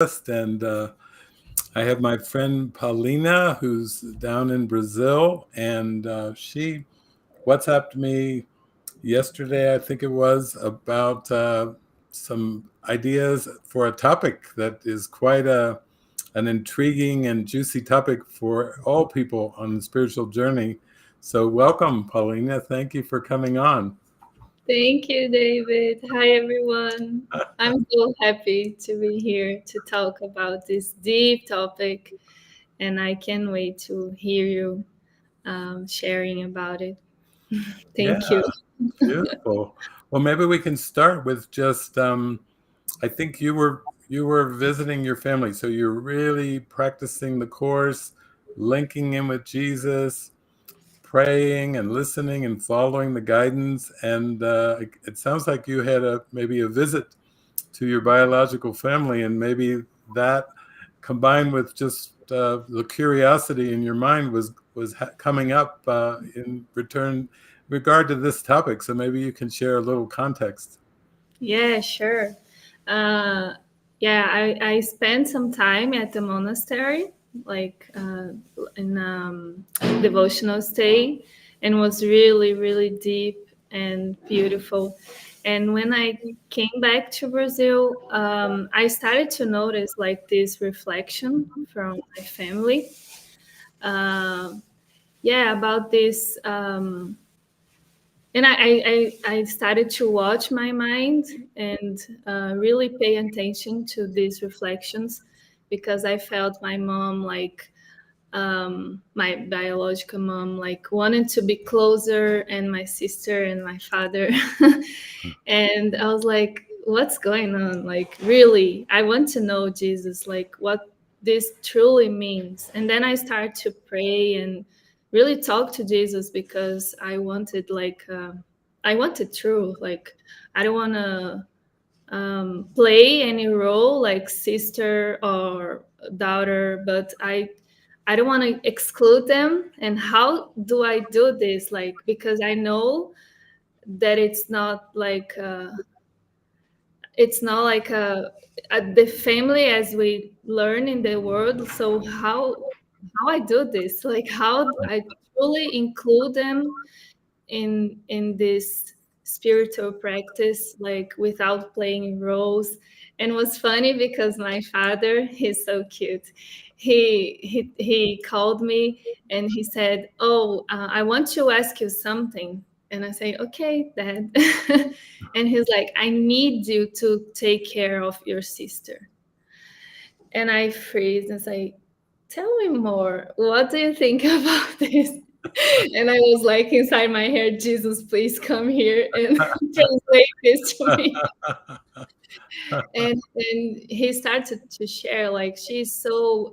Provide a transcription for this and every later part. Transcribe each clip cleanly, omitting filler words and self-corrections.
And I have my friend Paulina, who's down in Brazil, and she WhatsApped me yesterday, I think it was, about some ideas for a topic that is quite an intriguing and juicy topic for all people on the spiritual journey. So, welcome, Paulina. Thank you for coming on. Thank you, David. Hi, everyone. I'm so happy to be here to talk about this deep topic, and I can't wait to hear you sharing about it. Yeah, Thank you. beautiful. Well, maybe we can start with just I think you were visiting your family, so you're really practicing the course, linking in with Jesus, praying and listening and following the guidance. And it sounds like you had maybe a visit to your biological family, and maybe that combined with just the curiosity in your mind was coming up in regard to this topic. So maybe you can share a little context. Yeah, sure. Uh, yeah, I spent some time at the monastery, like in devotional stay, and was really, really deep and beautiful. And when I came back to Brazil, I started to notice like this reflection from my family. Uh, yeah, about this. And I started to watch my mind and really pay attention to these reflections because I felt my mom, like my biological mom, like wanted to be closer, and my sister and my father. And I was like, what's going on? Like, really, I want to know Jesus, like what this truly means. And then I started to pray and really talk to Jesus because I wanted, like, I wanted truth. Like, I don't want to play any role like sister or daughter, but I don't want to exclude them. And how do I do this? Like, because I know that it's not like the family as we learn in the world. So how I do this, like how I truly include them in this spiritual practice, like without playing roles. And it was funny because my father, he's so cute. He called me and he said, "Oh, I want to ask you something." And I say, "Okay, Dad." And he's like, "I need you to take care of your sister." And I freeze and say, "Tell me more. What do you think about this?" And I was like inside my head, "Jesus, please come here and translate this to me." And then he started to share, like, she's so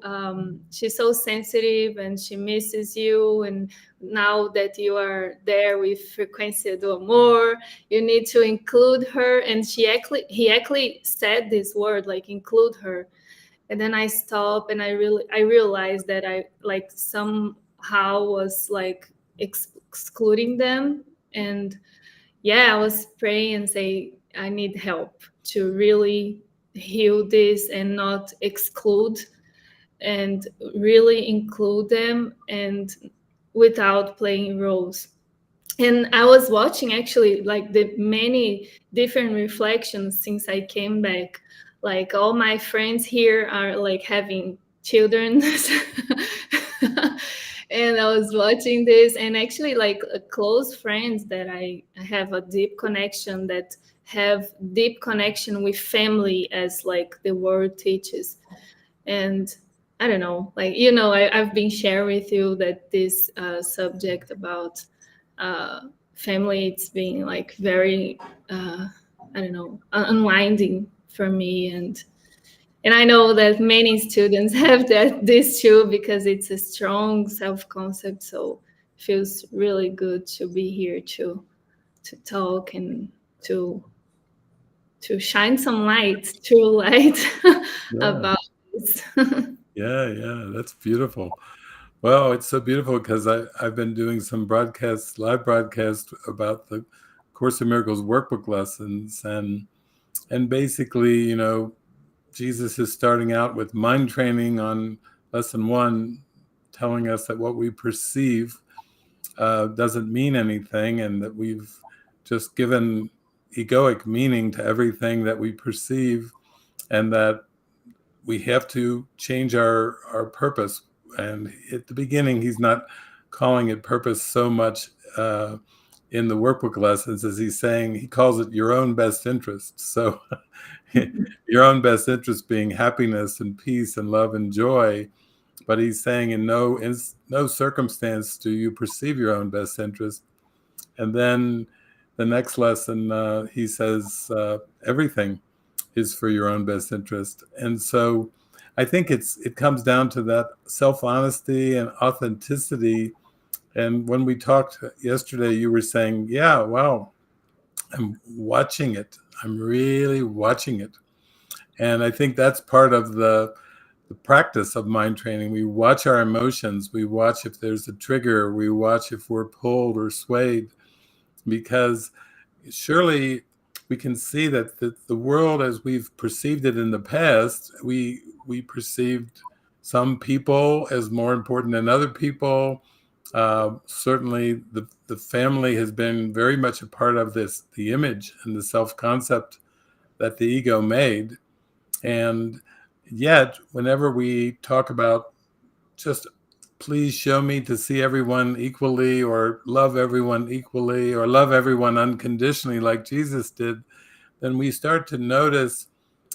sensitive and she misses you. And now that you are there with Frequência do Amor, you need to include her. And he actually said this word, like, include her. And then I stopped and I realized that I, like, somehow was like excluding them. And yeah, I was praying and say I need help to really heal this and not exclude, and really include them, and without playing roles. And I was watching actually like the many different reflections since I came back. Like, all my friends here are like having children. And I was watching this, and actually like close friends that I have a deep connection, that have deep connection with family, as like the word teaches. And I don't know, like, I've been sharing with you that this subject about uh, family, it's been like very I don't know, unwinding for me. And I know that many students have this too, because it's a strong self-concept. So it feels really good to be here to talk and to to shine some light, true light, Yeah, about this. yeah, that's beautiful. Well, it's so beautiful because I've been doing some live broadcasts about the Course in Miracles workbook lessons, and basically, Jesus is starting out with mind training on lesson 1, telling us that what we perceive doesn't mean anything, and that we've just given egoic meaning to everything that we perceive, and that we have to change our purpose. And at the beginning, he's not calling it purpose so much in the workbook lessons as he's saying, he calls it your own best interest. So your own best interest being happiness and peace and love and joy. But he's saying in no circumstance do you perceive your own best interest. And then the next lesson, he says, everything is for your own best interest. And so I think it comes down to that self-honesty and authenticity. And when we talked yesterday, you were saying, yeah, wow, I'm watching it. I'm really watching it. And I think that's part of the practice of mind training. We watch our emotions. We watch if there's a trigger. We watch if we're pulled or swayed, because surely we can see that the world as we've perceived it in the past, we perceived some people as more important than other people. Certainly the family has been very much a part of this, the image and the self-concept that the ego made. And yet, whenever we talk about just please show me to see everyone equally, or love everyone equally, or love everyone unconditionally like Jesus did, then we start to notice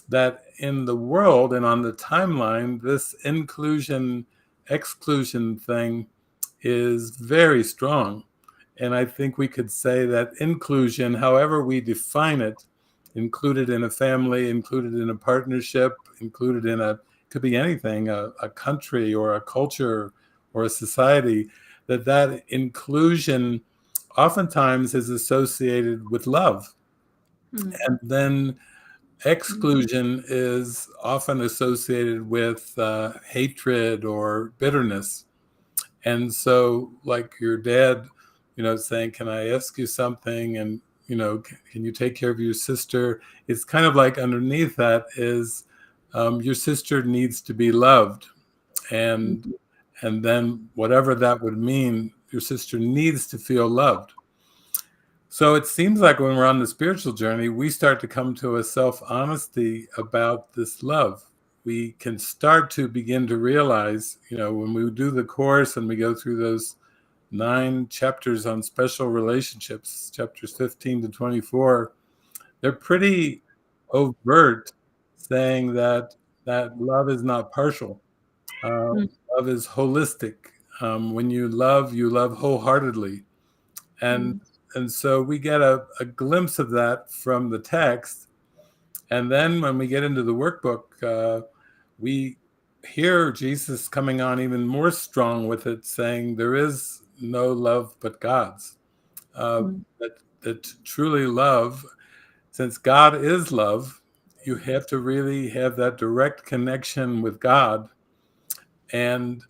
that in the world and on the timeline, this inclusion exclusion thing is very strong. And I think we could say that inclusion, however we define it, included in a family, included in a partnership, included in could be anything, a country or a culture or a society, that inclusion oftentimes is associated with love. And then exclusion is often associated with hatred or bitterness. And so, like your dad, saying, can I ask you something? And, can you take care of your sister? It's kind of like underneath that is your sister needs to be loved. And then whatever that would mean, your sister needs to feel loved. So it seems like when we're on the spiritual journey, we start to come to a self-honesty about this love. We can start to begin to realize, when we do the course and we go through those 9 chapters on special relationships, chapters 15 to 24, they're pretty overt, saying that love is not partial. Love is holistic. When you love wholeheartedly. And so we get a glimpse of that from the text. And then when we get into the workbook, we hear Jesus coming on even more strong with it, saying there is no love but God's. That truly love, since God is love, you have to really have that direct connection with God. And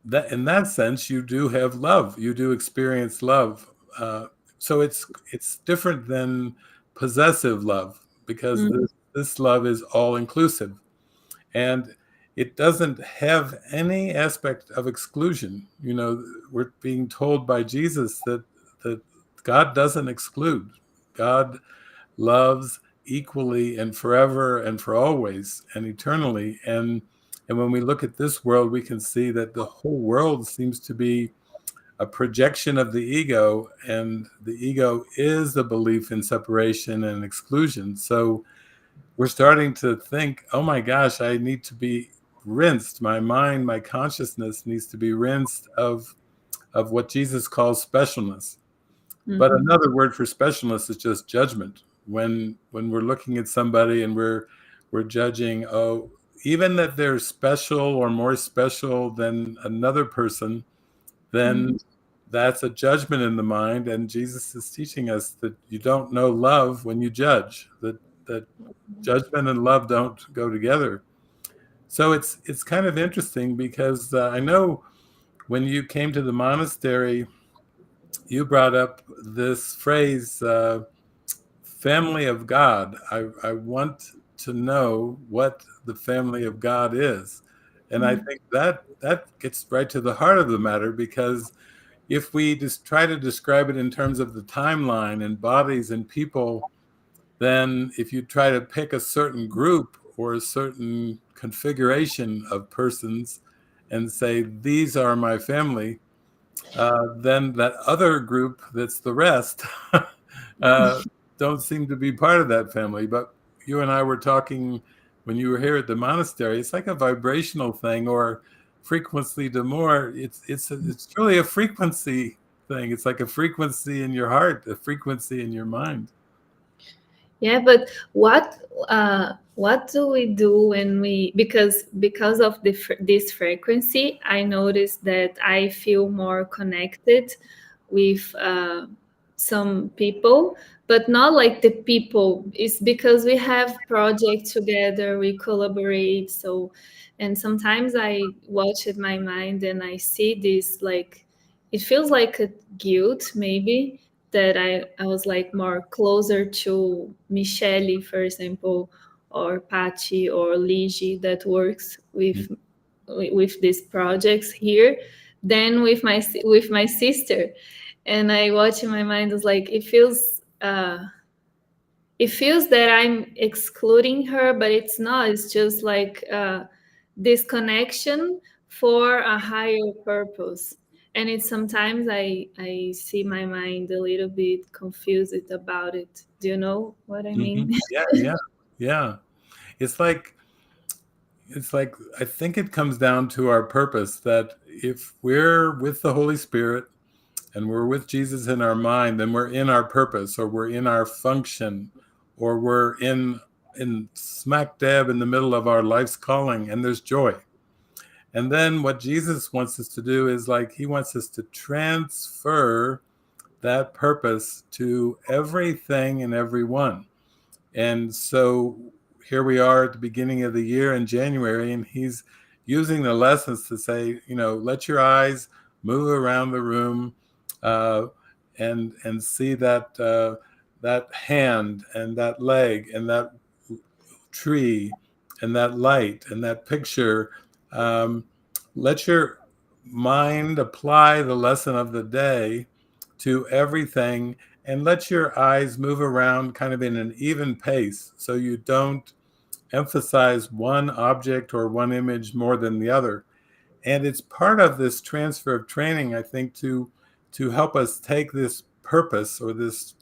that in that sense, you do have love. You do experience love. So it's different than possessive love, because this love is all inclusive, and it doesn't have any aspect of exclusion. We're being told by Jesus that God doesn't exclude. God loves equally and forever and for always and eternally. And when we look at this world, we can see that the whole world seems to be a projection of the ego, and the ego is the belief in separation and exclusion. So we're starting to think, oh my gosh, I need to be rinsed. My mind, my consciousness needs to be rinsed of what Jesus calls specialness. But another word for specialness is just judgment. When we're looking at somebody and we're judging, oh, even that they're special or more special than another person, then that's a judgment in the mind. And Jesus is teaching us that you don't know love when you judge, that judgment and love don't go together. So it's kind of interesting, because I know when you came to the monastery, you brought up this phrase, family of God. I want to know what the family of God is. And I think that gets right to the heart of the matter, because if we just try to describe it in terms of the timeline and bodies and people, then if you try to pick a certain group or a certain configuration of persons and say, these are my family, then that other group that's the rest uh, don't seem to be part of that family. But you and I were talking when you were here at the monastery. It's like a vibrational thing, or frequency to more. It's really a frequency thing. It's like a frequency in your heart, a frequency in your mind. Yeah, but what do we do when we, because of this frequency, I noticed that I feel more connected with some people, but not like the people. It's because we have projects together, we collaborate. So, and sometimes I watch it my mind and I see this, like it feels like a guilt maybe, that I was like more closer to Michelle, for example, or Patty or Ligi, that works with these projects here, than with my sister. And I watch in my mind, is like it feels that I'm excluding her, but it's not. It's just like this connection for a higher purpose. And it's sometimes I see my mind a little bit confused about it. Do you know what I mean? Yeah, yeah, yeah. It's like I think it comes down to our purpose, that if we're with the Holy Spirit and we're with Jesus in our mind, then we're in our purpose, or we're in our function, or we're in smack dab in the middle of our life's calling, and there's joy. And then what Jesus wants us to do is, like, he wants us to transfer that purpose to everything and everyone. And so here we are at the beginning of the year in January, and he's using the lessons to say, let your eyes move around the room, uh, and see that hand and that leg and that tree and that light and that picture. Um, let your mind apply the lesson of the day to everything, and let your eyes move around kind of in an even pace, so you don't emphasize one object or one image more than the other. And it's part of this transfer of training, I think, to help us take this purpose, or this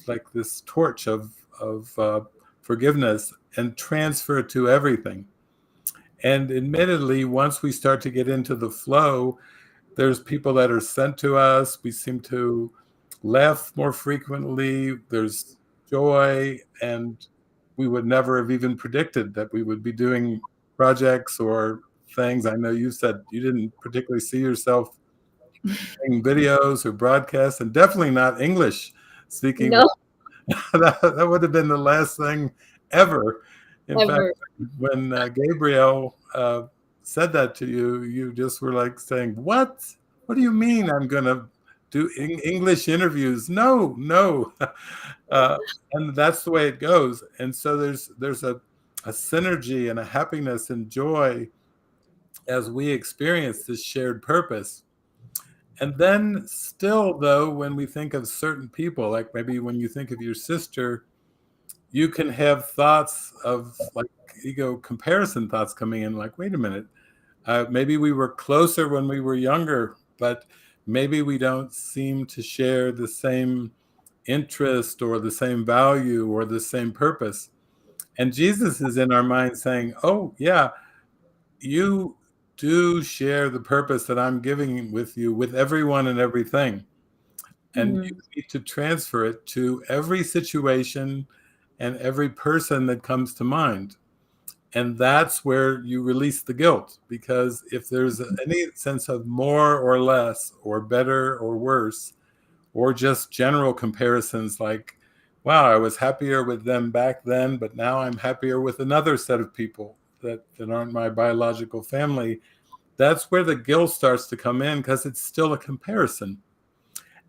like this torch of forgiveness, and transfer it to everything. And admittedly, once we start to get into the flow, there's people that are sent to us. We seem to laugh more frequently. There's joy, and we would never have even predicted that we would be doing projects or things. I know you said you didn't particularly see yourself doing videos or broadcasts, and definitely not English speaking. No, That would have been the last thing ever. In fact, ever. when Gabriel said that to you, you just were like saying, "What? What do you mean I'm going to do English interviews? No, no." uh, and that's the way it goes. And so there's a synergy and a happiness and joy as we experience this shared purpose. And then still, though, when we think of certain people, like maybe when you think of your sister, you can have thoughts of like ego comparison thoughts coming in, like, wait a minute, maybe we were closer when we were younger, but maybe we don't seem to share the same interest or the same value or the same purpose. And Jesus is in our mind saying, oh, yeah, you do share the purpose that I'm giving with you, with everyone and everything. And you Mm. need to transfer it to every situation and every person that comes to mind. And that's where you release the guilt, because if there's any sense of more or less, or better or worse, or just general comparisons like, wow, I was happier with them back then, but now I'm happier with another set of people that aren't my biological family, that's where the guilt starts to come in, because it's still a comparison.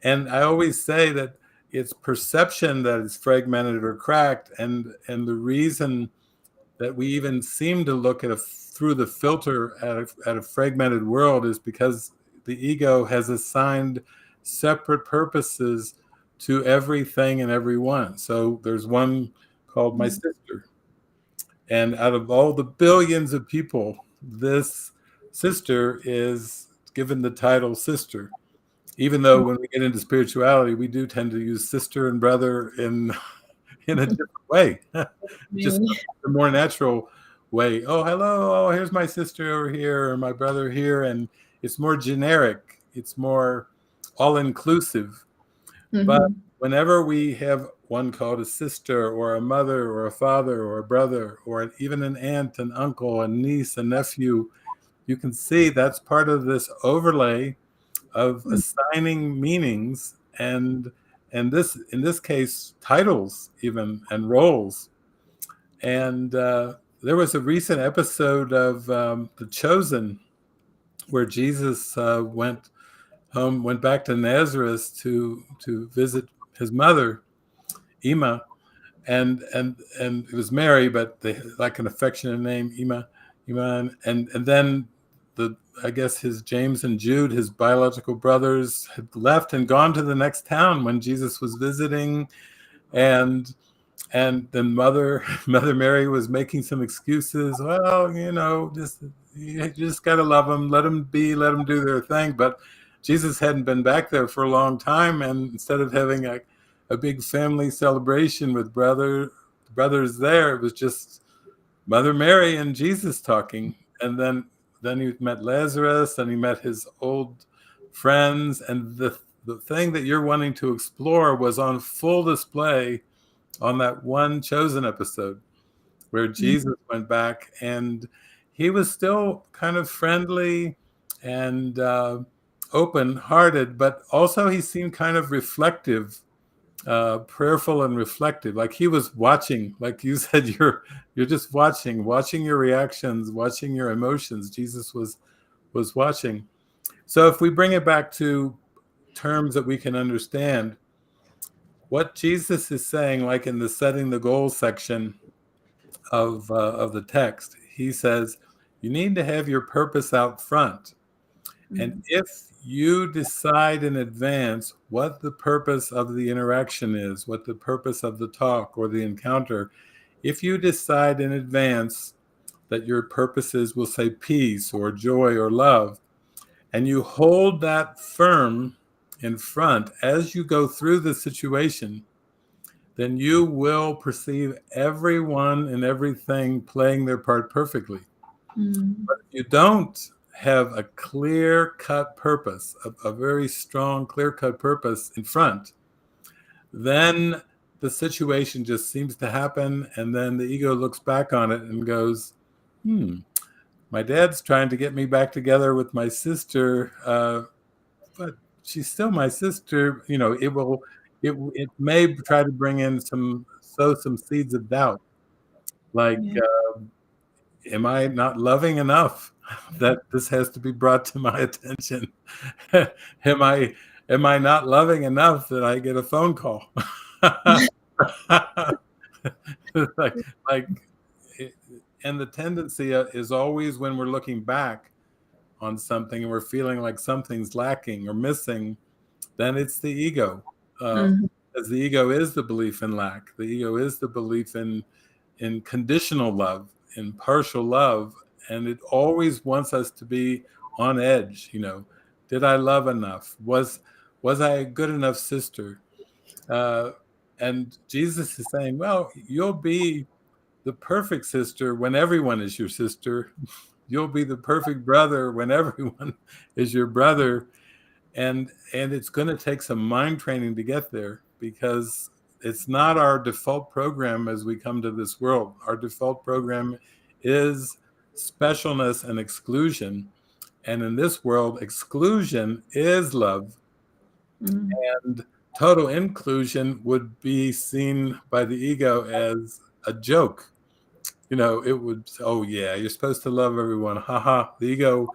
And I always say that it's perception that is fragmented or cracked, and the reason that we even seem to look at through the filter at a fragmented world is because the ego has assigned separate purposes to everything and everyone. So there's one called my sister. And out of all the billions of people, this sister is given the title sister. Even though when we get into spirituality, we do tend to use sister and brother in a different way, just a more natural way. Oh, hello. Oh, here's my sister over here, or my brother here. And it's more generic. It's more all inclusive. But whenever we have one called a sister or a mother or a father or a brother or even an aunt, an uncle, a niece, a nephew, you can see that's part of this overlay of assigning meanings and this in this case titles even and roles. And there was a recent episode of The Chosen where Jesus went back to Nazareth to visit his mother, Ima, and it was Mary, but they like an affectionate name, Ima, and then the I guess his James and Jude, his biological brothers, had left and gone to the next town when Jesus was visiting, and then Mother Mary was making some excuses. Well, you just gotta love them, let them be, let them do their thing. But Jesus hadn't been back there for a long time, and instead of having a big family celebration with brothers there, it was just Mother Mary and Jesus talking. And then he met Lazarus, and he met his old friends, and the thing that you're wanting to explore was on full display on that one Chosen episode where Jesus went back, and he was still kind of friendly and open-hearted, but also he seemed kind of reflective, prayerful and reflective. Like he was watching, like you said, you're just watching your reactions, watching your emotions. Jesus was watching. So if we bring it back to terms that we can understand, what Jesus is saying, like in the setting the goals section of the text, he says, you need to have your purpose out front. And if you decide in advance what the purpose of the interaction is, what the purpose of the talk or the encounter, if you decide in advance that your purposes will say peace or joy or love, and you hold that firm in front as you go through the situation, then you will perceive everyone and everything playing their part perfectly. But if you don't have a clear-cut purpose, a very strong, clear-cut purpose in front, then the situation just seems to happen, and then the ego looks back on it and goes, my dad's trying to get me back together with my sister, but she's still my sister. It may try to bring in sow some seeds of doubt, like, am I not loving enough that this has to be brought to my attention? am I not loving enough that I get a phone call? like, like, and the tendency is always when we're looking back on something and we're feeling like something's lacking or missing, then it's the ego. As the ego is the belief in lack. The ego is the belief in conditional love, in partial love, and it always wants us to be on edge. Did I love enough? Was I a good enough sister? And Jesus is saying, well, you'll be the perfect sister when everyone is your sister. You'll be the perfect brother when everyone is your brother. And it's going to take some mind training to get there, because it's not our default program as we come to this world. Our default program is specialness and exclusion. And in this world, exclusion is love. And total inclusion would be seen by the ego as a joke. It would, oh yeah, you're supposed to love everyone. Haha, the ego.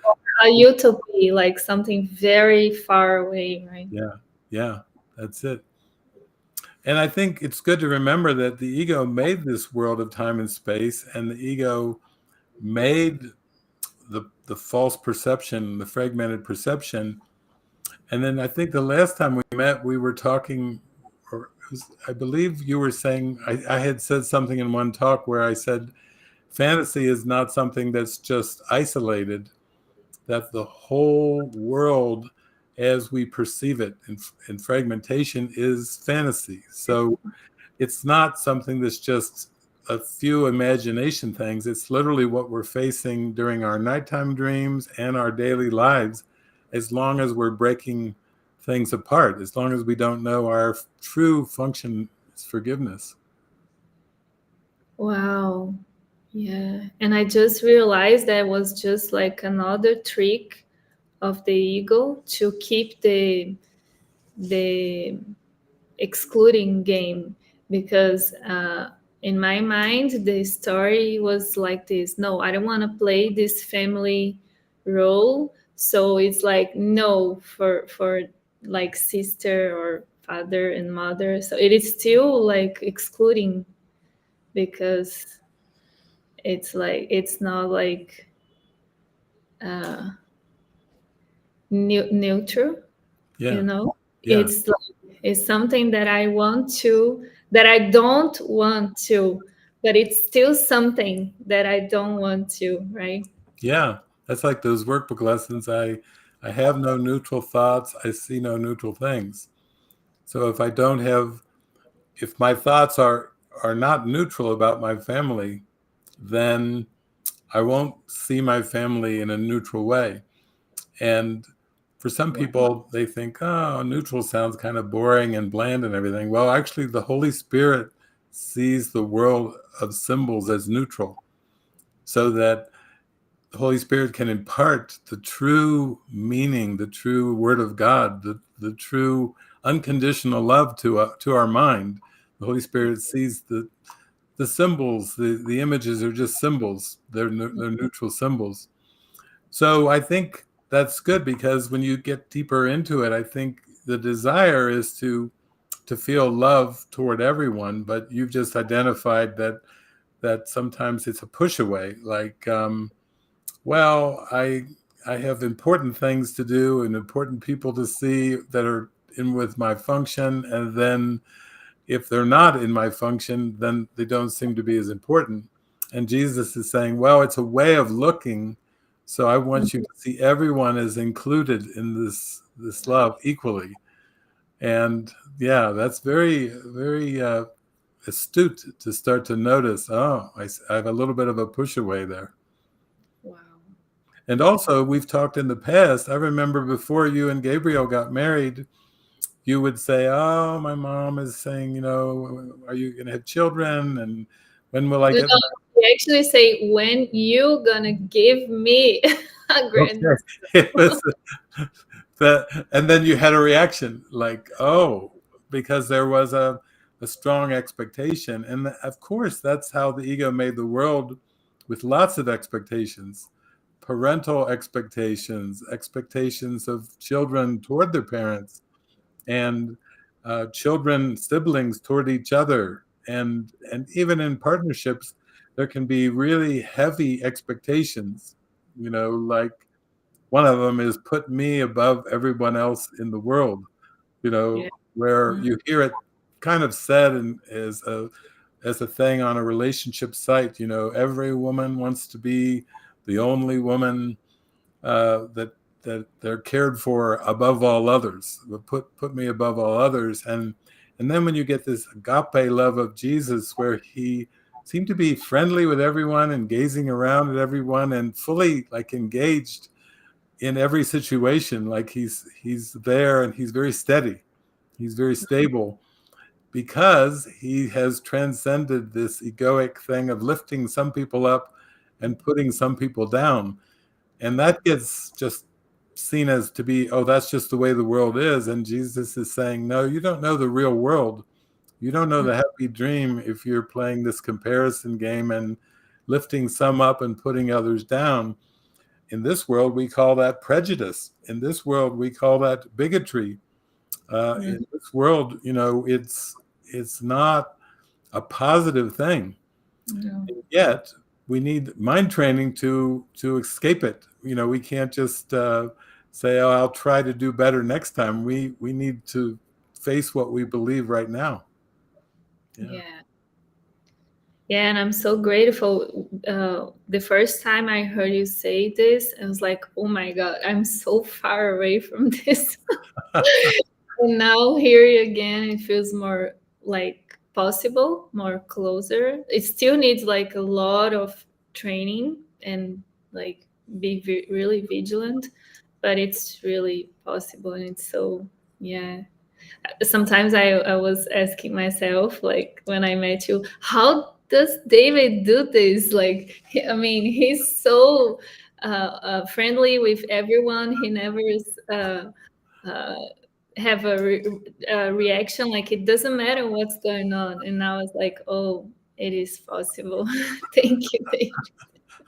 A utopia, like something very far away, right? Yeah, that's it. And I think it's good to remember that the ego made this world of time and space, and the ego made the false perception, the fragmented perception. And then I think the last time we met, we were talking, or I believe you were saying, I had said something in one talk where I said, fantasy is not something that's just isolated, that the whole world as we perceive it in fragmentation is fantasy. So it's not something that's just a few imagination things. It's literally what we're facing during our nighttime dreams and our daily lives, as long as we're breaking things apart, as long as we don't know our true function is forgiveness. Wow. Yeah. And I just realized that was just like another trick of the ego to keep the excluding game, because in my mind the story was like this: no, I don't want to play this family role, so it's like no for like sister or father and mother, so it is still like excluding, because it's like it's not like uh neutral, you Yeah, know. yeah, It's like it's something that I want to, that I don't want to, but it's still something that I don't want to, right? yeah. That's like those workbook lessons. I have no neutral thoughts. I see no neutral things. So if I don't have, if my thoughts are not neutral about my family, then I won't see my family in a neutral way. And for some people, they think, oh, neutral sounds kind of boring and bland and everything. Well, actually, the Holy Spirit sees the world of symbols as neutral, so that the Holy Spirit can impart the true meaning, the true word of God, the true unconditional love to our mind. The Holy Spirit sees the symbols, the images are just symbols. They're neutral symbols. So I think that's good, because when you get deeper into it, I think the desire is to feel love toward everyone, but you've just identified that sometimes it's a push away. Like, well, I have important things to do and important people to see that are in with my function, and then if they're not in my function, then they don't seem to be as important. And Jesus is saying, well, it's a way of looking. So I want you to see everyone as included in this love equally. And yeah, that's very, very astute to start to notice, oh, I have a little bit of a push away there. Wow. And also, we've talked in the past. I remember before you and Gabriel got married, you would say, "Oh, my mom is saying, are you going to have children? And when will I No, get no, we actually say, when you gonna give me a grand. okay?" It was that, and then you had a reaction like, "Oh," because there was a strong expectation, and of course, that's how the ego made the world, with lots of expectations, parental expectations, expectations of children toward their parents, and children, siblings toward each other, and even in partnerships, there can be really heavy expectations. Like one of them is put me above everyone else in the world. Yeah. Where you hear it kind of said as a thing on a relationship site. Every woman wants to be the only woman that they're cared for above all others. Put me above all others, and then when you get this agape love of Jesus, where he seemed to be friendly with everyone and gazing around at everyone and fully like engaged in every situation, like he's there and he's very steady, he's very stable, because he has transcended this egoic thing of lifting some people up and putting some people down. And that gets just seen as to be, oh, that's just the way the world is. And Jesus is saying, no, you don't know the real world. You don't know the happy dream if you're playing this comparison game and lifting some up and putting others down. In this world, we call that prejudice. In this world, we call that bigotry. Mm. In this world, it's not a positive thing. No. Yet we need mind training to escape it. We can't just say, "Oh, I'll try to do better next time." We need to face what we believe right now. Yeah. Yeah. Yeah, and I'm so grateful. The first time I heard you say this, I was like, oh my God, I'm so far away from this. And now hear you again, it feels more like possible, more closer. It still needs like a lot of training and like be really vigilant, but it's really possible. And it's so, yeah. Sometimes I was asking myself, like when I met you, how does David do this? Like, I mean, he's so friendly with everyone. He never uh, uh, have a reaction. Like it doesn't matter what's going on. And now it's like, oh, it is possible. Thank you, David.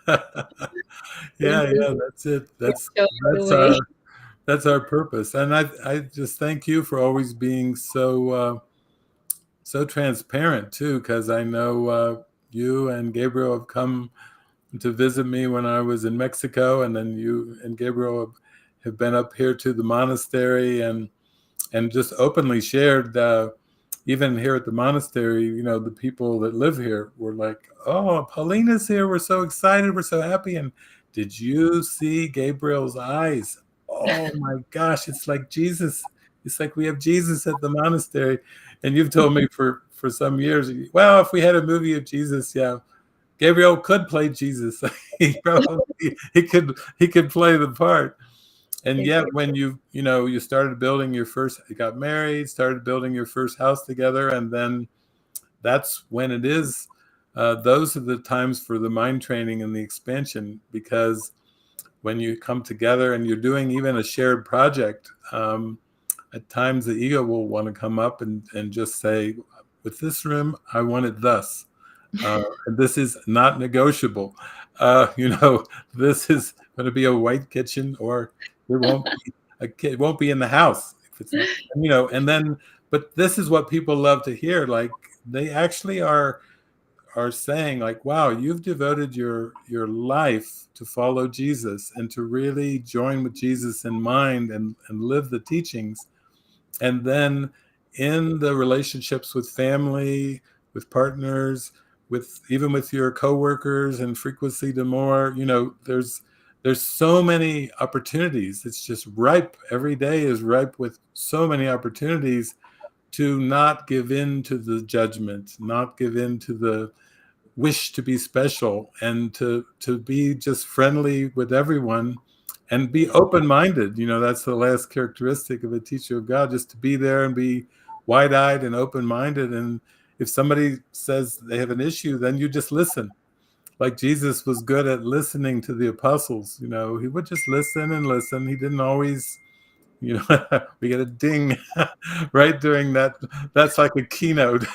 Yeah, Thank you yeah, that's it. for That's showing the that's way. our purpose. And I just thank you for always being so transparent too, because I know you and Gabriel have come to visit me when I was in Mexico, and then you and Gabriel have been up here to the monastery and just openly shared. Even here at the monastery, the people that live here were like, "Oh, Paulina's here. We're so excited. We're so happy." And did you see Gabriel's eyes? Oh my gosh, it's like Jesus. It's like we have Jesus at the monastery. And you've told me for some years, well, if we had a movie of Jesus, yeah, Gabriel could play Jesus. He could play the part. And yet Exactly. when you started building you got married, started building your first house together, and then that's when it is those are the times for the mind training and the expansion, because when you come together and you're doing even a shared project, at times the ego will want to come up and just say, with this room I want it thus, and this is not negotiable. This is going to be a white kitchen, or there won't be it won't be in the house if it's not. And then, but this is what people love to hear. Like they actually are saying, like, wow, you've devoted your life to follow Jesus and to really join with Jesus in mind and live the teachings. And then in the relationships with family, with partners, with even with your coworkers and frequency to more, there's so many opportunities. It's just ripe. Every day is ripe with so many opportunities to not give in to the judgment, not give in to the wish to be special, and to be just friendly with everyone and be open-minded. That's the last characteristic of a teacher of God, just to be there and be wide-eyed and open-minded. And if somebody says they have an issue, then you just listen. Like Jesus was good at listening to the apostles. He would just listen and listen. He didn't always, we get a ding right during that. That's like a keynote.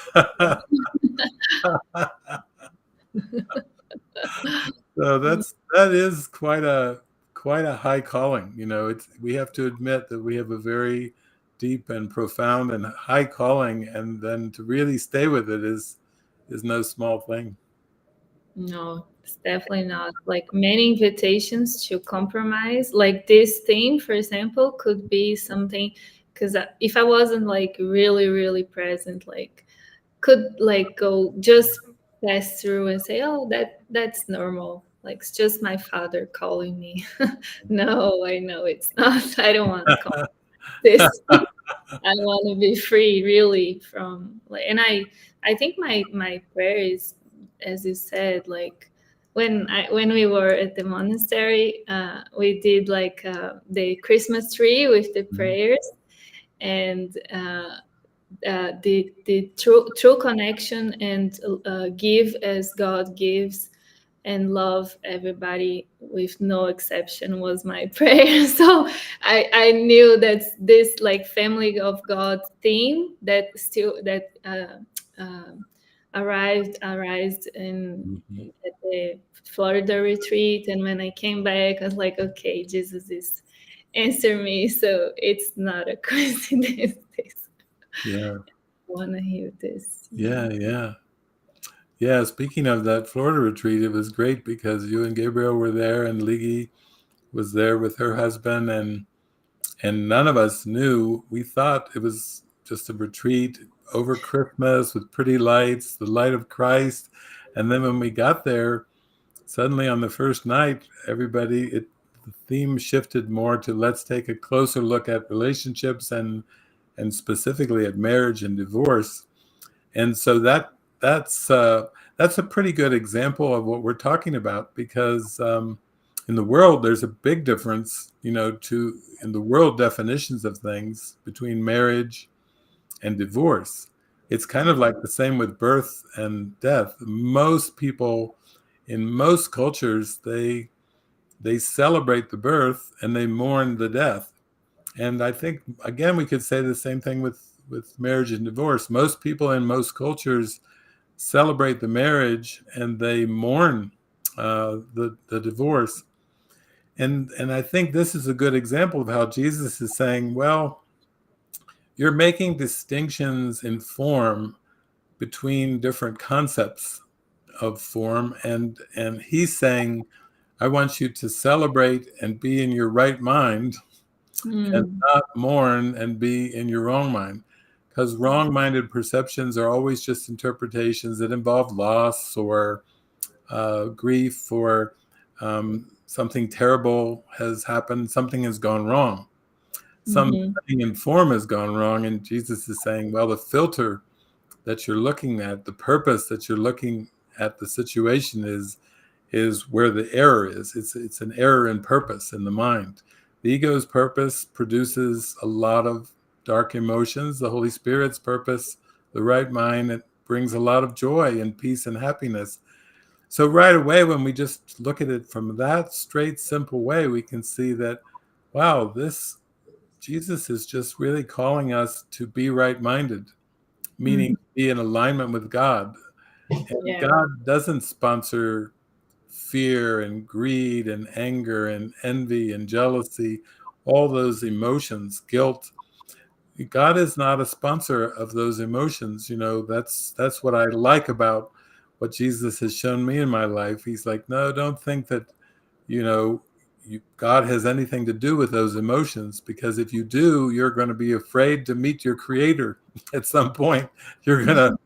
So that is quite a high calling. We have to admit that we have a very deep and profound and high calling, and then to really stay with it is no small thing. No, it's definitely not. Like many invitations to compromise, like this thing, for example, could be something because if I wasn't like really, really present, like could like go just pass through and say, oh, that's normal. Like it's just my father calling me. No, I know it's not. I don't want to call this. I want to be free, really, from like, and I think my prayer is, as you said, like when we were at the monastery, we did like the Christmas tree with the prayers, and the true connection and give as God gives and love everybody with no exception was my prayer. So I knew that this like family of God theme that still that uh, arrived Mhm. at the Florida retreat, and when I came back I was like, okay, Jesus is answer me, so it's not a coincidence. Yeah. want to hear this. Yeah, yeah. Yeah, speaking of that Florida retreat, it was great because you and Gabriel were there and Ligi was there with her husband, and none of us knew. We thought it was just a retreat over Christmas with pretty lights, the light of Christ. And then when we got there, suddenly on the first night, the theme shifted more to let's take a closer look at relationships and specifically at marriage and divorce. And so that's a pretty good example of what we're talking about, because in the world there's a big difference, to in the world definitions of things between marriage and divorce. It's kind of like the same with birth and death. Most people in most cultures, they celebrate the birth and they mourn the death. And I think, again, we could say the same thing with marriage and divorce. Most people in most cultures celebrate the marriage and they mourn the divorce. And I think this is a good example of how Jesus is saying, well, you're making distinctions in form between different concepts of form, and he's saying, I want you to celebrate and be in your right mind and Mm, not mourn and be in your wrong mind. Because wrong-minded perceptions are always just interpretations that involve loss or grief, or something terrible has happened, something has gone wrong, something mhm, in form has gone wrong. And Jesus is saying, well, the filter that you're looking at, the purpose that you're looking at the situation is where the error is. It's an error in purpose in the mind. The ego's purpose produces a lot of dark emotions. The Holy Spirit's purpose, the right mind, it brings a lot of joy and peace and happiness. So right away, when we just look at it from that straight, simple way, we can see that, wow, this Jesus is just really calling us to be right-minded, meaning mhm. be in alignment with God. And Yeah. God doesn't sponsor fear and greed and anger and envy and jealousy, all those emotions, guilt. God is not a sponsor of those emotions. That's what I like about what Jesus has shown me in my life. He's like, no, don't think that, you know, God has anything to do with those emotions, because if you do, you're going to be afraid to meet your creator at some point. You're going to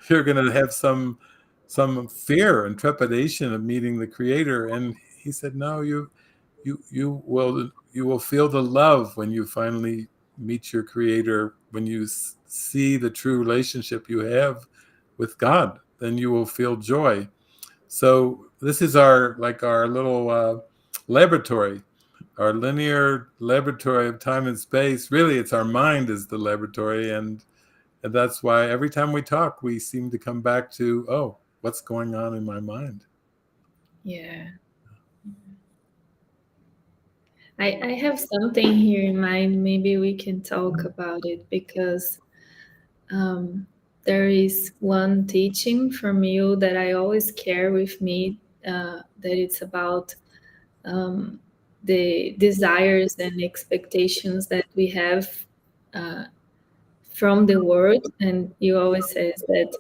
you're going to have some fear and trepidation of meeting the creator. And he said, no, you will feel the love when you finally meet your creator, when you see the true relationship you have with God, then you will feel joy. So this is our little laboratory, our linear laboratory of time and space. Really, it's our mind is the laboratory, and that's why every time we talk, we seem to come back to, oh, what's going on in my mind? Yeah. I have something here in mind. Maybe we can talk about it because um, there is one teaching from you that I always carry with me, that it's about um, the desires and expectations that we have uh, from the world. And you always says that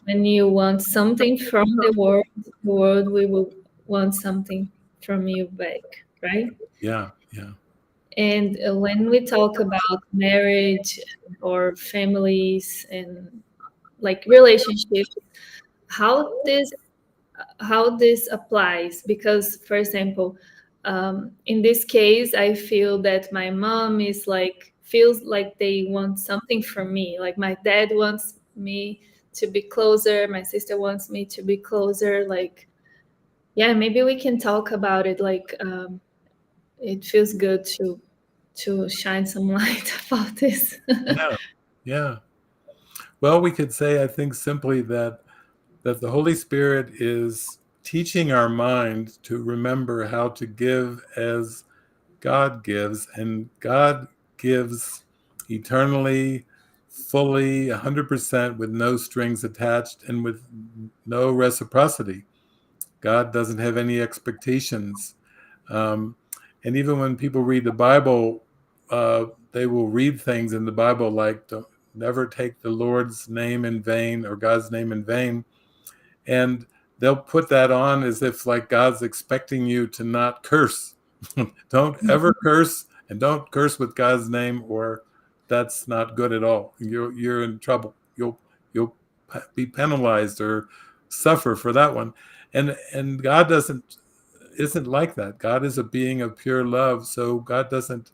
when you want something from the world will want something from you back, right? Yeah, yeah, And when we talk about marriage or families and like relationships, how this applies, because for example, in this case I feel that my mom is like feels like they want something from me, like my dad wants me to be closer, my sister wants me to be closer, like yeah, maybe we can talk about it, like it feels good to shine some light about this. yeah, yeah. Well, we could say, I think, simply that the Holy Spirit is teaching our mind to remember how to give as God gives, and God gives eternally, fully, 100%, with no strings attached and with no reciprocity. God doesn't have any expectations. Um, and even when people read the Bible, they will read things in the Bible like, never take the Lord's name in vain or God's name in vain. And they'll put that on as if like God's expecting you to not curse. Don't ever curse, and don't curse with God's name, or that's not good at all. You're in trouble. You'll be penalized or suffer for that one. And God isn't like that. God is a being of pure love, so God doesn't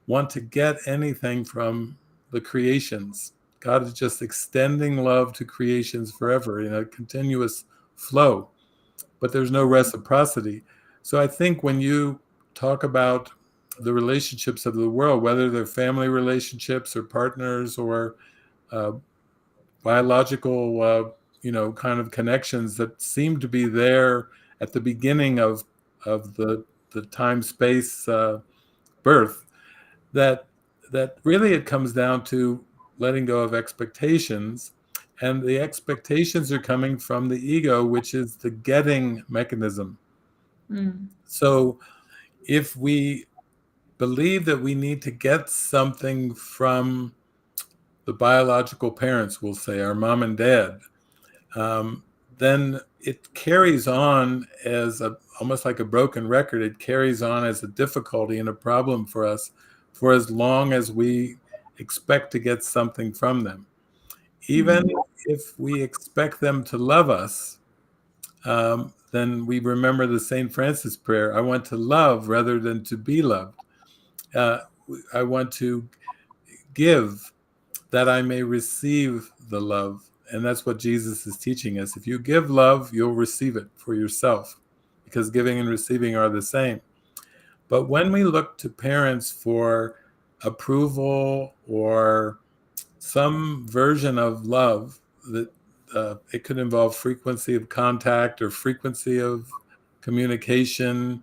want to get anything from the creations. God is just extending love to creations forever in a continuous flow, but there's no reciprocity. So I think when you talk about the relationships of the world, whether they're family relationships or partners or uh, biological, kind of connections that seem to be there at the beginning of the time space birth, that really it comes down to letting go of expectations, and the expectations are coming from the ego, which is the getting mechanism. Mm. So if we believe that we need to get something from the biological parents, we'll say our mom and dad, um, then it carries on as almost like a broken record. It carries on as a difficulty and a problem for us for as long as we expect to get something from them. Even if we expect them to love us, then we remember the St. Francis prayer: I want to love rather than to be loved. Uh, I want to give that I may receive the love. And that's what Jesus is teaching us. If you give love, you'll receive it for yourself, because giving and receiving are the same. But when we look to parents for approval or some version of love, that it could involve frequency of contact or frequency of communication.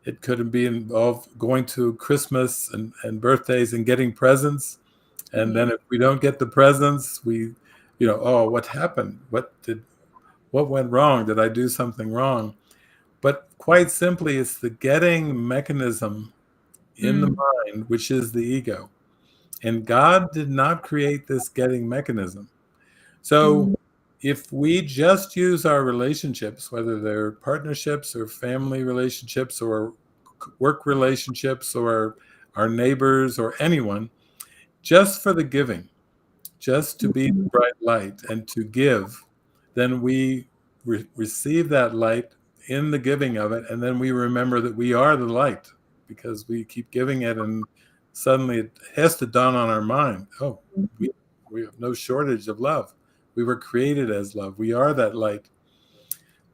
It could be involved going to Christmas and birthdays and getting presents. And then if we don't get the presents, oh, what happened? What went wrong? Did I do something wrong? But quite simply, it's the getting mechanism in the Mm. mind, which is the ego. And God did not create this getting mechanism. So Mm. if we just use our relationships, whether they're partnerships or family relationships or work relationships or our neighbors or anyone, just for the giving, just to be the bright light and to give, then we receive that light in the giving of it. And then we remember that we are the light because we keep giving it. And suddenly it has to dawn on our mind, oh, we have no shortage of love. We were created as love. We are that light.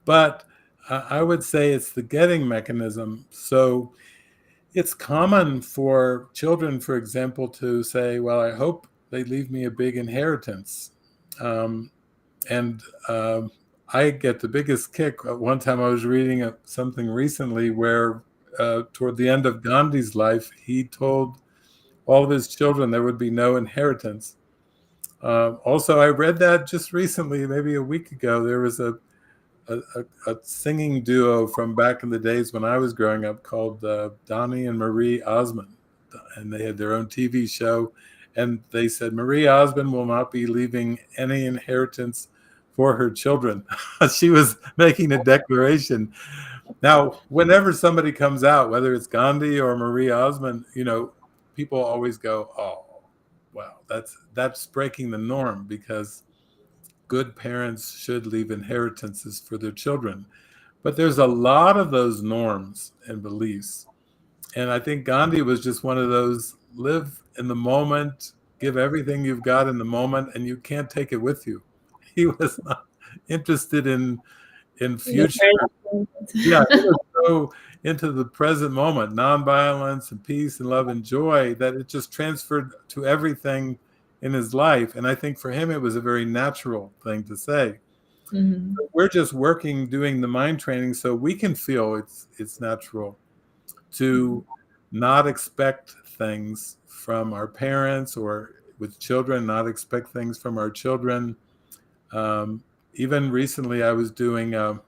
But I would say it's the getting mechanism. So it's common for children, for example, to say, well, I hope they leave me a big inheritance. Um, and I get the biggest kick. One time I was reading something recently where toward the end of Gandhi's life, he told all of his children there would be no inheritance. Also, I read that just recently, maybe a week ago. There was a singing duo from back in the days when I was growing up called Donnie and Marie Osmond, and they had their own TV show. And they said Marie Osmond will not be leaving any inheritance for her children. She was making a declaration. Now, whenever somebody comes out, whether it's Gandhi or Marie Osmond, people always go, "Oh, wow, that's breaking the norm," because good parents should leave inheritances for their children. But there's a lot of those norms and beliefs. And I think Gandhi was just one of those: live in the moment, give everything you've got in the moment, and you can't take it with you. He was not interested in future. Yeah, he was so into the present moment, nonviolence and peace and love and joy, that it just transferred to everything in his life. And I think for him, it was a very natural thing to say. Mhm. We're just working, doing the mind training, so we can feel it's natural to not expect things from our parents, or with children, not expect things from our children. Even recently, I was doing the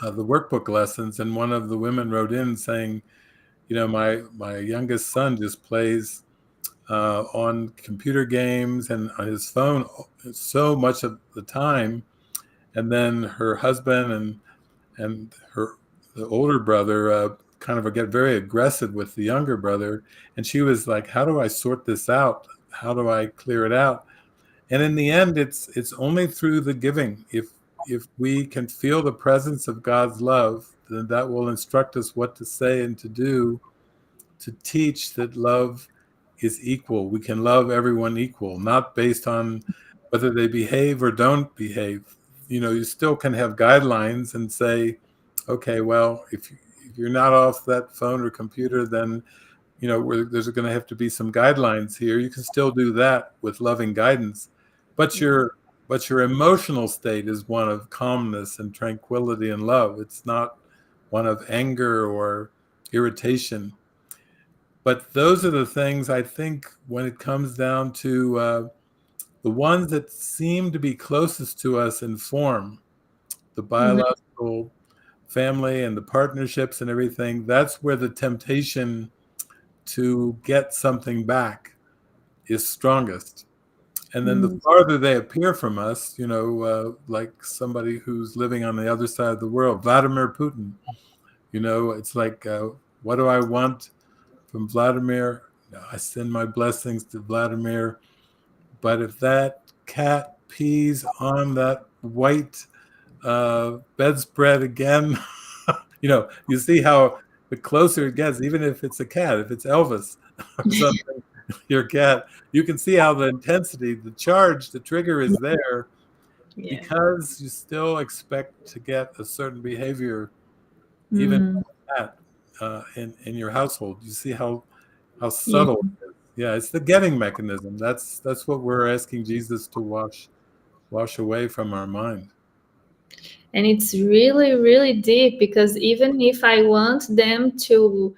workbook lessons, and one of the women wrote in saying, my youngest son just plays on computer games and on his phone so much of the time. And then her husband and her the older brother kind of get very aggressive with the younger brother, and she was like, "How do I sort this out? How do I clear it out?" And in the end, it's only through the giving. If we can feel the presence of God's love, then that will instruct us what to say and to do to teach that love is equal. We can love everyone equal, not based on whether they behave or don't behave. You still can have guidelines and say, okay, well, if you're not off that phone or computer, then there's going to have to be some guidelines here. You can still do that with loving guidance, but Yeah. your emotional state is one of calmness and tranquility and love. It's not one of anger or irritation. But those are the things I think when it comes down to the ones that seem to be closest to us in form, the Mhm. biological family and the partnerships and everything, that's where the temptation to get something back is strongest. And then the Mhm. farther they appear from us, like somebody who's living on the other side of the world, Vladimir Putin, it's like, what do I want from Vladimir? I send my blessings to Vladimir. But if that cat pees on that white bedspread again, you see how the closer it gets, even if it's a cat, if it's Elvis or something, your cat, you can see how the intensity, the charge, the trigger is there Yeah. because you still expect to get a certain behavior, even Mm. that in your household. You see how Yeah. subtle it is. Yeah, it's the getting mechanism. That's what we're asking Jesus to wash away from our mind. And it's really, really deep because even if I want them to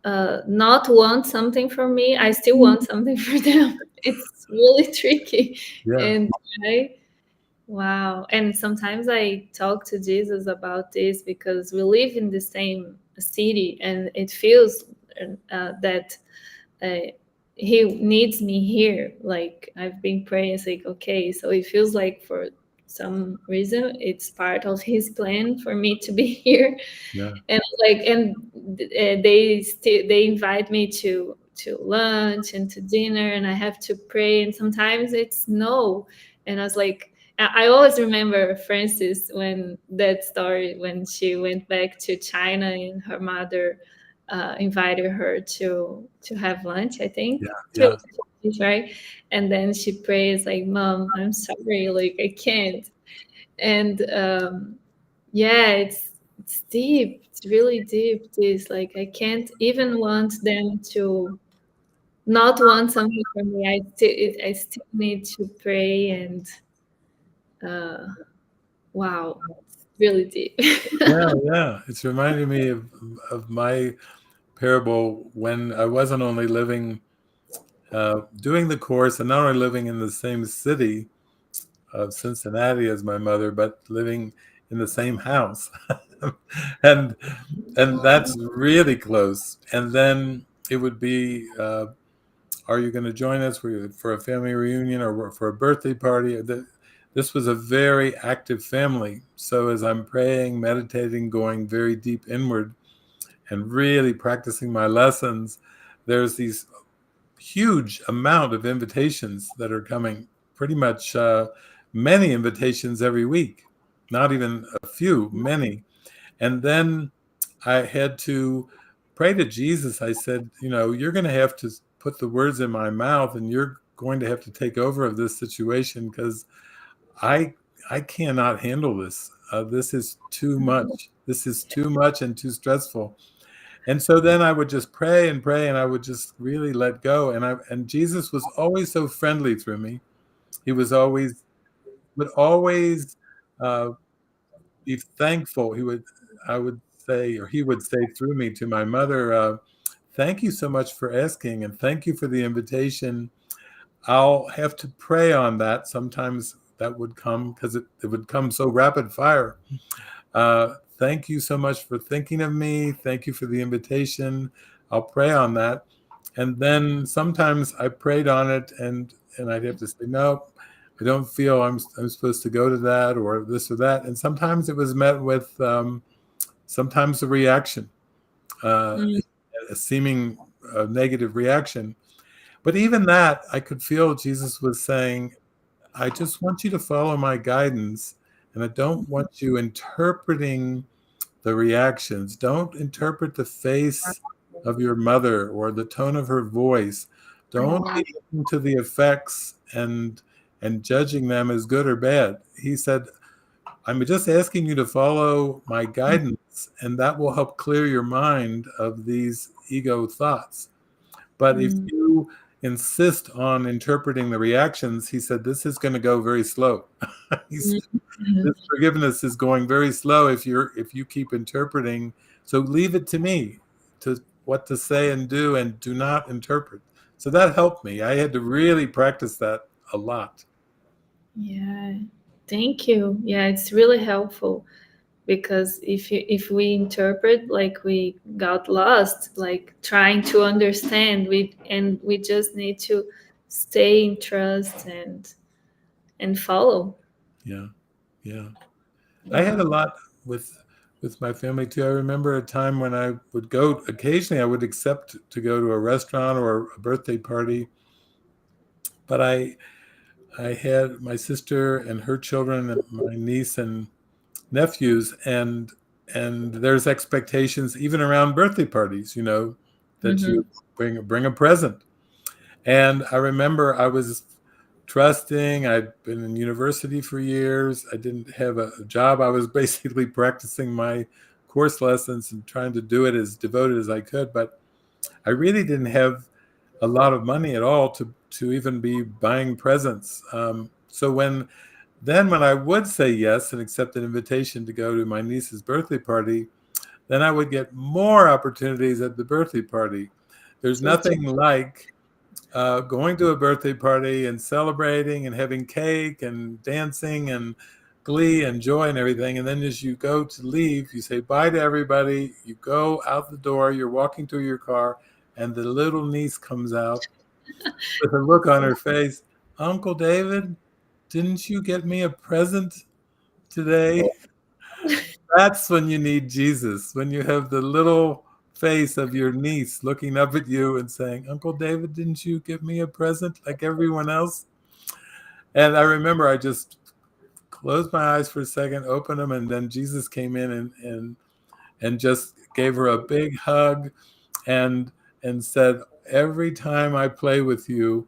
not want something from me, I still want something for them. It's really tricky. Yeah, And I, wow. And sometimes I talk to Jesus about this because we live in the same city and it feels that uh, he needs me here. Like I've been praying, it's like, okay, so it feels like for some reason it's part of his plan for me to be here. yeah, And like, and they invite me to lunch and to dinner, and I have to pray, and sometimes it's no. And I was like, I always remember Frances when that story when she went back to China and her mother invited her to have lunch, I think, yeah, to yeah, right, and then she prays like, "Mom, I'm sorry, like I can't." And yeah, it's deep. It's really deep. This like I can't even want them to not want something from me. I still need to pray and uh, wow, it's really deep. yeah, yeah. It's reminding me of my parable when I wasn't only living, doing the course, and not only living in the same city of Cincinnati as my mother, but living in the same house, and that's really close. And then it would be, are you going to join us for a family reunion or for a birthday party? This was a very active family. So as I'm praying, meditating, going very deep inward, and really practicing my lessons, there's these huge amount of invitations that are coming, pretty much many invitations every week, not even a few, many. And then I had to pray to Jesus. I said, you're going to have to put the words in my mouth, and you're going to have to take over of this situation because I I cannot handle this. This is too much. This is too much and too stressful. And so then I would just pray and pray, and I would just really let go. And Jesus was always so friendly through me. He was always would always uh, be thankful. I would say, or he would say through me to my mother, "Thank you so much for asking, and thank you for the invitation. I'll have to pray on that. Sometimes that would come because it would come so rapid fire. Thank you so much for thinking of me. Thank you for the invitation. I'll pray on that." And then sometimes I prayed on it, and I'd have to say, no, I don't feel I'm supposed to go to that or this or that. And sometimes it was met with sometimes a reaction, Mm, a seeming negative reaction. But even that, I could feel Jesus was saying, I just want you to follow my guidance, and I don't want you interpreting the reactions. Don't interpret the face of your mother or the tone of her voice. Don't wow. be looking to the effects and judging them as good or bad. He said, I'm just asking you to follow my guidance, and that will help clear your mind of these ego thoughts. But if Mm, you insist on interpreting the reactions, he said, this is going to go very slow. He mm, said, mm. this forgiveness is going very slow if you keep interpreting. So leave it to me to what to say and do not interpret. So that helped me. I had to really practice that a lot. Yeah, thank you. Yeah, it's really helpful because if we interpret like we got lost, like trying to understand, we just need to stay in trust and follow. Yeah, yeah. I had a Wow. lot with my family too. I remember a time when I would go occasionally. I would accept to go to a restaurant or a birthday party, but I had my sister and her children and my niece and nephews, and there's expectations even around birthday parties, that Mm-hmm. you bring a present. And I remember I was trusting. I'd been in university for years. I didn't have a job. I was basically practicing my course lessons and trying to do it as devoted as I could, but I really didn't have a lot of money at all to even be buying presents. So when I would say yes and accept an invitation to go to my niece's birthday party, then I would get more opportunities at the birthday party. There's So nothing like going to a birthday party and celebrating and having cake and dancing and glee and joy and everything. And then as you go to leave, you say bye to everybody. You go out the door, you're walking to your car, and the little niece comes out with a look on her face. Uncle David, didn't you get me a present today? That's when you need Jesus, when you have the little face of your niece looking up at you and saying, Uncle David, didn't you give me a present like everyone else? And I remember I just closed my eyes for a second, opened them, and then Jesus came in and just gave her a big hug and and said, every time I play with you,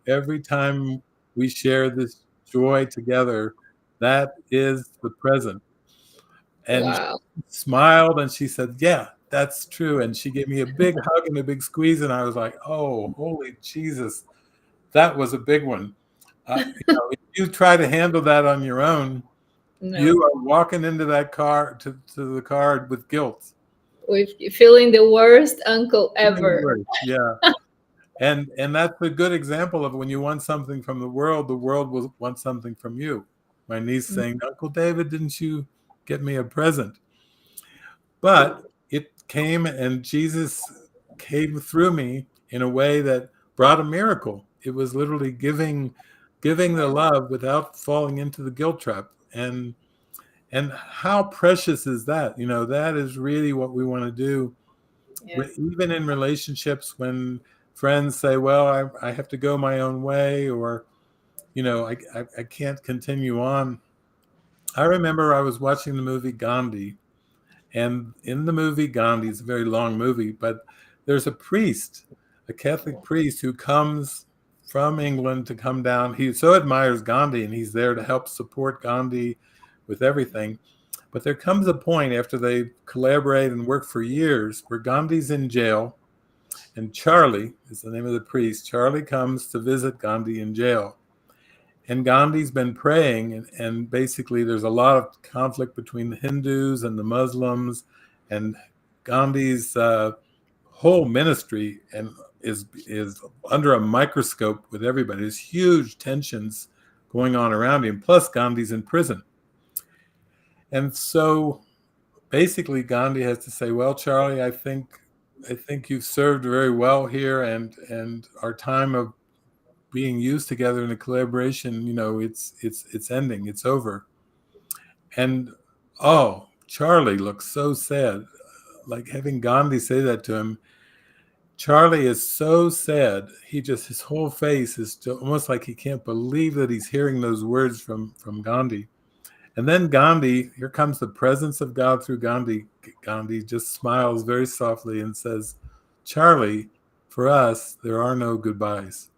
every time we share this joy together, that is the present. And she wow. smiled and she said, yeah, that's true. And she gave me a big hug and a big squeeze. And I was like, oh, holy Jesus, that was a big one. If you try to handle that on your own, you No, are walking into that car to the car with guilt. with feeling the worst uncle ever. Yeah. And that's a good example of when you want something from the world will want something from you. My niece saying, Uncle David, didn't you get me a present? But it came and Jesus came through me in a way that brought a miracle. It was literally giving the love without falling into the guilt trap. And how precious is that? That is really what we want to do. Yeah. Even in relationships, when friends say, well, I have to go my own way, or I can't continue on. I remember I was watching the movie Gandhi. And in the movie Gandhi, it's a very long movie, but there's a priest, a Catholic priest, who comes from England to come down. He so admires Gandhi, and he's there to help support Gandhi with everything. But there comes a point after they collaborate and work for years where Gandhi's in jail, and Charlie is the name of the priest. Charlie comes to visit Gandhi in jail. And Gandhi's been praying, and basically there's a lot of conflict between the Hindus and the Muslims, and Gandhi's whole ministry is under a microscope with everybody. There's huge tensions going on around him. Plus, Gandhi's in prison, and so basically Gandhi has to say, "Well, Charlie, I think I think you've served very well here, and our time of being used together in a collaboration, it's ending, it's over. And oh, Charlie looks so sad. Like having Gandhi say that to him. Charlie is so sad. His whole face is almost like he can't believe that he's hearing those words from Gandhi. And then Gandhi, here comes the presence of God through Gandhi. Gandhi just smiles very softly and says, Charlie, for us, there are no goodbyes.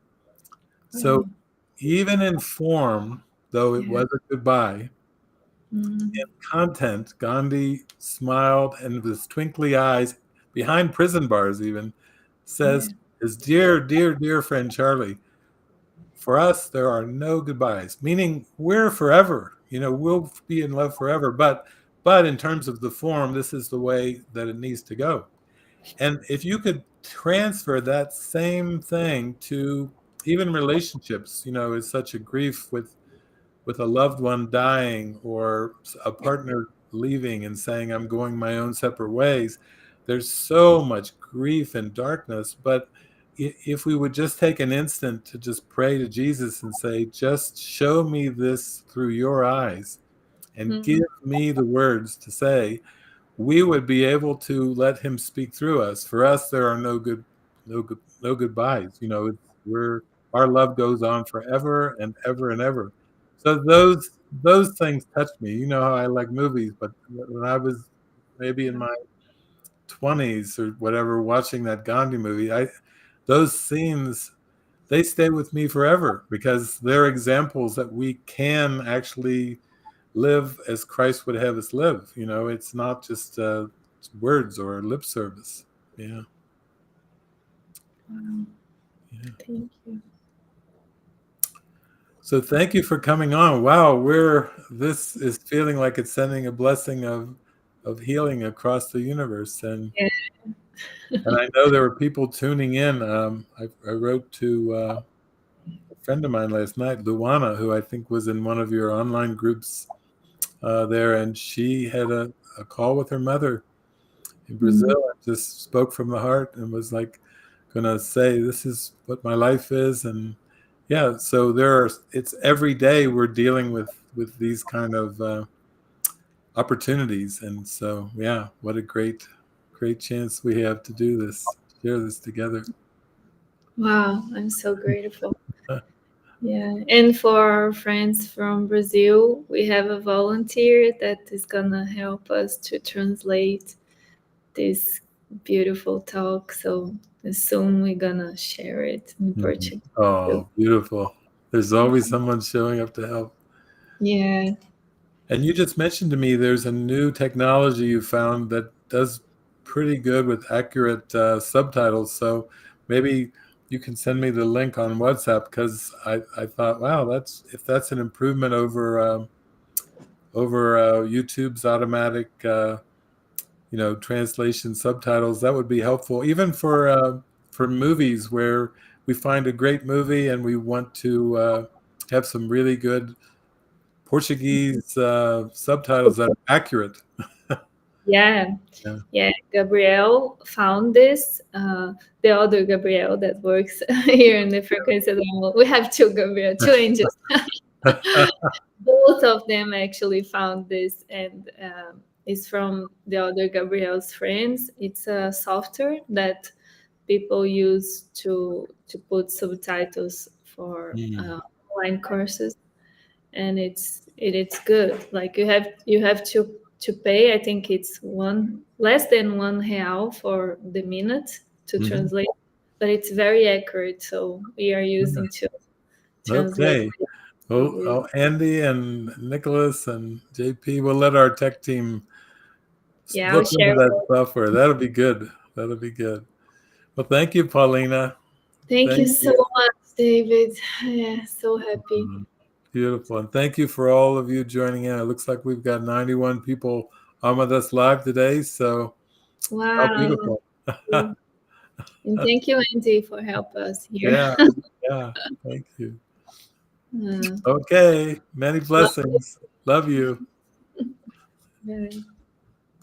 So Oh, even in form, though it yeah. was a goodbye, Mm, content, Gandhi smiled and with his twinkly eyes, behind prison bars even, says, yeah. his dear, dear, dear friend Charlie, for us, there are no goodbyes, meaning we're forever. We'll be in love forever. But in terms of the form, this is the way that it needs to go. And if you could transfer that same thing to even relationships, is such a grief with a loved one dying or a partner leaving and saying, I'm going my own separate ways. There's so much grief and darkness. But if we would just take an instant to just pray to Jesus and say, just show me this through your eyes and give Mm, me the words to say, we would be able to let him speak through us. For us, there are no goodbyes. We're our love goes on forever and ever and ever. So those things touched me. You know how I like movies, but when I was maybe in my 20s or whatever, watching that Gandhi movie, those scenes they stay with me forever because they're examples that we can actually live as Christ would have us live. It's not just words or lip service. Yeah, wow. yeah. Thank you. So thank you for coming on. Wow, this is feeling like it's sending a blessing of healing across the universe, Yeah. and I know there were people tuning in. I wrote to a friend of mine last night, Luana, who I think was in one of your online groups there, and she had a call with her mother in Brazil Mm, and just spoke from the heart and was like gonna say, this is what my life is. And yeah, so it's every day we're dealing with these kind of opportunities. And so yeah, what a great chance we have to do this, share this together. wow. I'm so grateful. Yeah. And for our friends from Brazil, we have a volunteer that is gonna help us to translate this beautiful talk. So soon we're gonna share it in Mhm. Portuguese. Oh, beautiful. There's always someone showing up to help. Yeah. And you just mentioned to me there's a new technology you found that does pretty good with accurate subtitles. So maybe you can send me the link on WhatsApp because I thought, wow, if that's an improvement over YouTube's automatic translation subtitles, that would be helpful even for movies where we find a great movie and we want to have some really good Portuguese subtitles that are accurate. Yeah. Yeah. Yeah. Gabriel found this. The other Gabriel that works here in the frequency. We have two Gabriel, two angels. Both of them actually found this, and it's from the other Gabriel's friends. It's a software that people use to put subtitles for Mm. online courses, and it's good. Like you have to pay. I think it's one less than £1 for the minute to Mhm. translate, but it's very accurate. So we are using to translate. Okay. Well, Andy and Nicholas and JP, we'll let our tech team Yeah, I'll look into share. that software. That'll be good. That'll be good. Well, thank you, Paulina. Thank you Thank so you. much, David. Yeah, so happy. Beautiful. And thank you for all of you joining in. It looks like we've got 91 people on with us live today. So how Wow. beautiful. And thank you, Andy, for help us here. Yeah. Yeah. Thank you. Uh, Okay. Many love blessings. Love you. you.